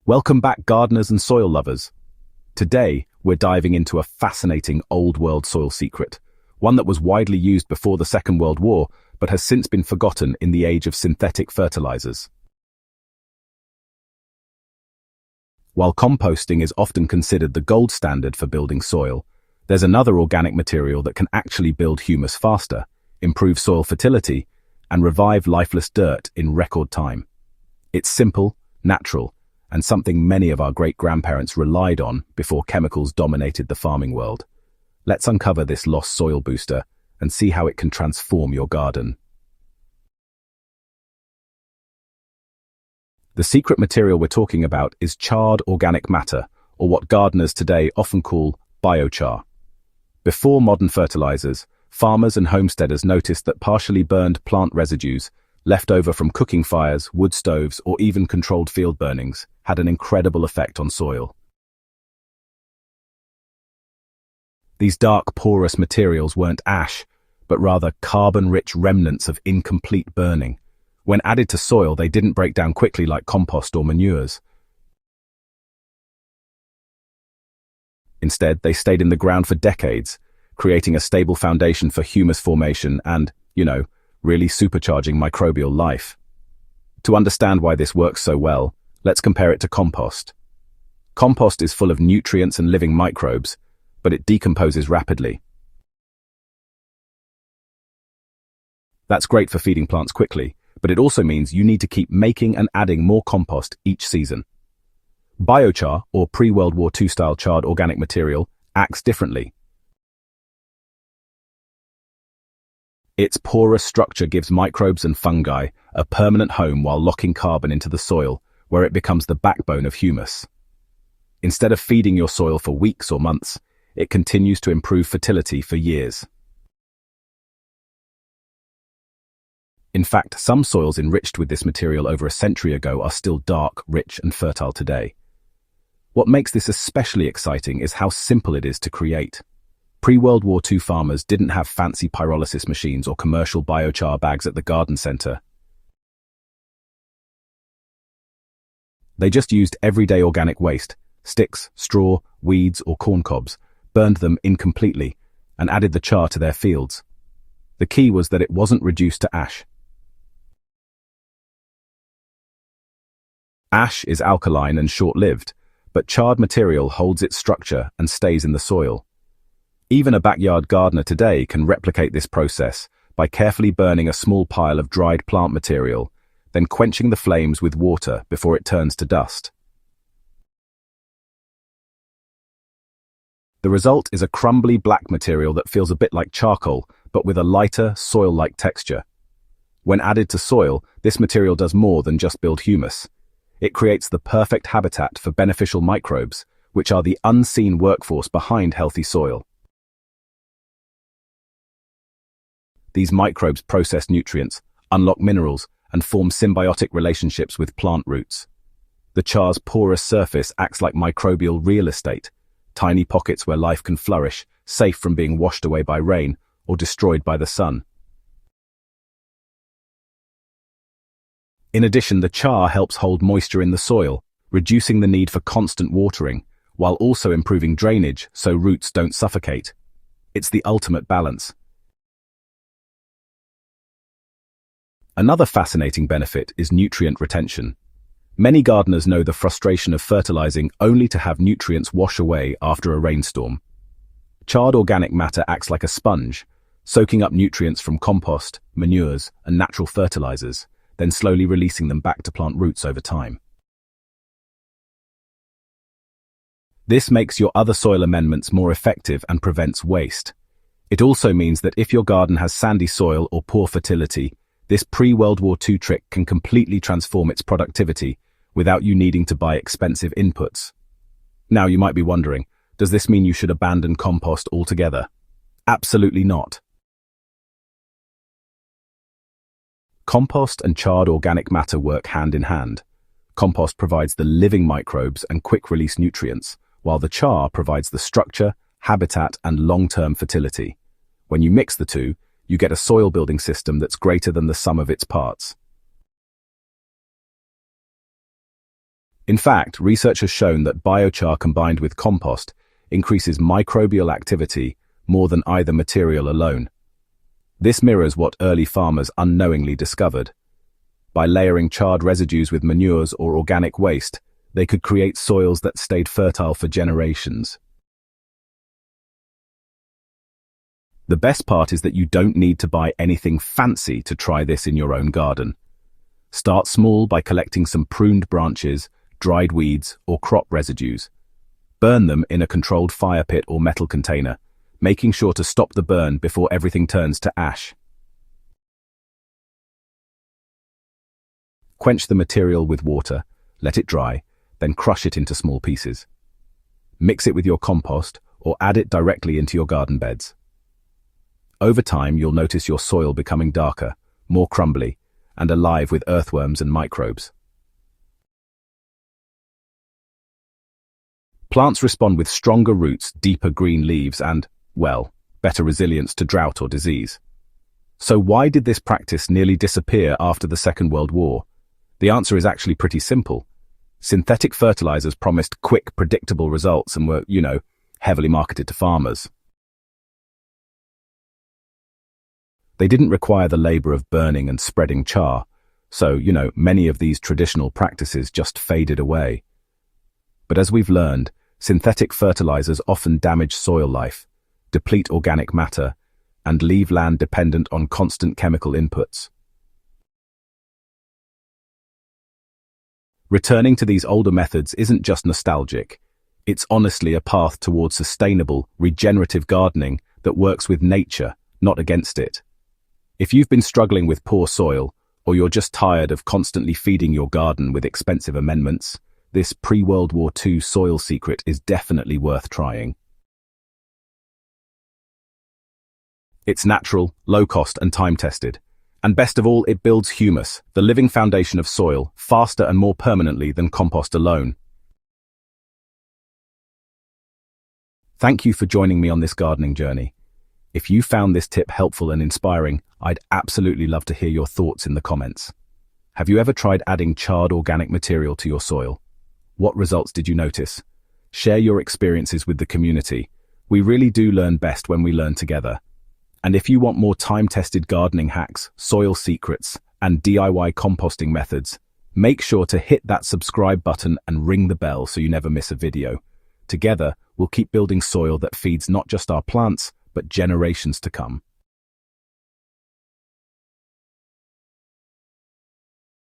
Welcome back, gardeners and soil lovers. Today, we're diving into a fascinating old-world soil secret, one that was widely used before the Second World War, but has since been forgotten in the age of synthetic fertilizers. While composting is often considered the gold standard for building soil, there's another organic material that can actually build humus faster, improve soil fertility, and revive lifeless dirt in record time. It's simple, natural, and something many of our great-grandparents relied on before chemicals dominated the farming world. Let's uncover this lost soil booster and see how it can transform your garden. The secret material we're talking about is charred organic matter, or what gardeners today often call biochar. Before modern fertilizers, farmers and homesteaders noticed that partially burned plant residues, left over from cooking fires, wood stoves, or even controlled field burnings, had an incredible effect on soil. These dark, porous materials weren't ash, but rather carbon-rich remnants of incomplete burning. When added to soil, they didn't break down quickly like compost or manures. Instead, they stayed in the ground for decades, creating a stable foundation for humus formation and, really supercharging microbial life. To understand why this works so well, let's compare it to compost. Compost is full of nutrients and living microbes, but it decomposes rapidly. That's great for feeding plants quickly, but it also means you need to keep making and adding more compost each season. Biochar, or pre-World War II style charred organic material, acts differently. Its porous structure gives microbes and fungi a permanent home while locking carbon into the soil, where it becomes the backbone of humus. Instead of feeding your soil for weeks or months, it continues to improve fertility for years. In fact, some soils enriched with this material over a century ago are still dark, rich, and fertile today. What makes this especially exciting is how simple it is to create. Pre-World War II farmers didn't have fancy pyrolysis machines or commercial biochar bags at the garden center. They just used everyday organic waste, sticks, straw, weeds, or corn cobs, burned them incompletely, and added the char to their fields. The key was that it wasn't reduced to ash. Ash is alkaline and short-lived, but charred material holds its structure and stays in the soil. Even a backyard gardener today can replicate this process by carefully burning a small pile of dried plant material, then quenching the flames with water before it turns to dust. The result is a crumbly black material that feels a bit like charcoal, but with a lighter, soil-like texture. When added to soil, this material does more than just build humus. It creates the perfect habitat for beneficial microbes, which are the unseen workforce behind healthy soil. These microbes process nutrients, unlock minerals, and form symbiotic relationships with plant roots. The char's porous surface acts like microbial real estate, tiny pockets where life can flourish, safe from being washed away by rain or destroyed by the sun. In addition, the char helps hold moisture in the soil, reducing the need for constant watering, while also improving drainage so roots don't suffocate. It's the ultimate balance. Another fascinating benefit is nutrient retention. Many gardeners know the frustration of fertilizing only to have nutrients wash away after a rainstorm. Charred organic matter acts like a sponge, soaking up nutrients from compost, manures, and natural fertilizers, then slowly releasing them back to plant roots over time. This makes your other soil amendments more effective and prevents waste. It also means that if your garden has sandy soil or poor fertility, this pre-World War II trick can completely transform its productivity without you needing to buy expensive inputs. Now you might be wondering, does this mean you should abandon compost altogether? Absolutely not. Compost and charred organic matter work hand in hand. Compost provides the living microbes and quick-release nutrients, while the char provides the structure, habitat, and long-term fertility. When you mix the two, you get a soil-building system that's greater than the sum of its parts. In fact, research has shown that biochar combined with compost increases microbial activity more than either material alone. This mirrors what early farmers unknowingly discovered. By layering charred residues with manures or organic waste, they could create soils that stayed fertile for generations. The best part is that you don't need to buy anything fancy to try this in your own garden. Start small by collecting some pruned branches, dried weeds, or crop residues. Burn them in a controlled fire pit or metal container, making sure to stop the burn before everything turns to ash. Quench the material with water, let it dry, then crush it into small pieces. Mix it with your compost or add it directly into your garden beds. Over time, you'll notice your soil becoming darker, more crumbly, and alive with earthworms and microbes. Plants respond with stronger roots, deeper green leaves, and, well, better resilience to drought or disease. So why did this practice nearly disappear after the Second World War? The answer is actually pretty simple. Synthetic fertilizers promised quick, predictable results and were, heavily marketed to farmers. They didn't require the labor of burning and spreading char, so, many of these traditional practices just faded away. But as we've learned, synthetic fertilizers often damage soil life, deplete organic matter, and leave land dependent on constant chemical inputs. Returning to these older methods isn't just nostalgic. It's honestly a path towards sustainable, regenerative gardening that works with nature, not against it. If you've been struggling with poor soil, or you're just tired of constantly feeding your garden with expensive amendments, this pre-World War II soil secret is definitely worth trying. It's natural, low-cost, and time-tested. And best of all, it builds humus, the living foundation of soil, faster and more permanently than compost alone. Thank you for joining me on this gardening journey. If you found this tip helpful and inspiring, I'd absolutely love to hear your thoughts in the comments. Have you ever tried adding charred organic material to your soil? What results did you notice? Share your experiences with the community. We really do learn best when we learn together. And if you want more time-tested gardening hacks, soil secrets, and DIY composting methods, make sure to hit that subscribe button and ring the bell so you never miss a video. Together, we'll keep building soil that feeds not just our plants, but generations to come.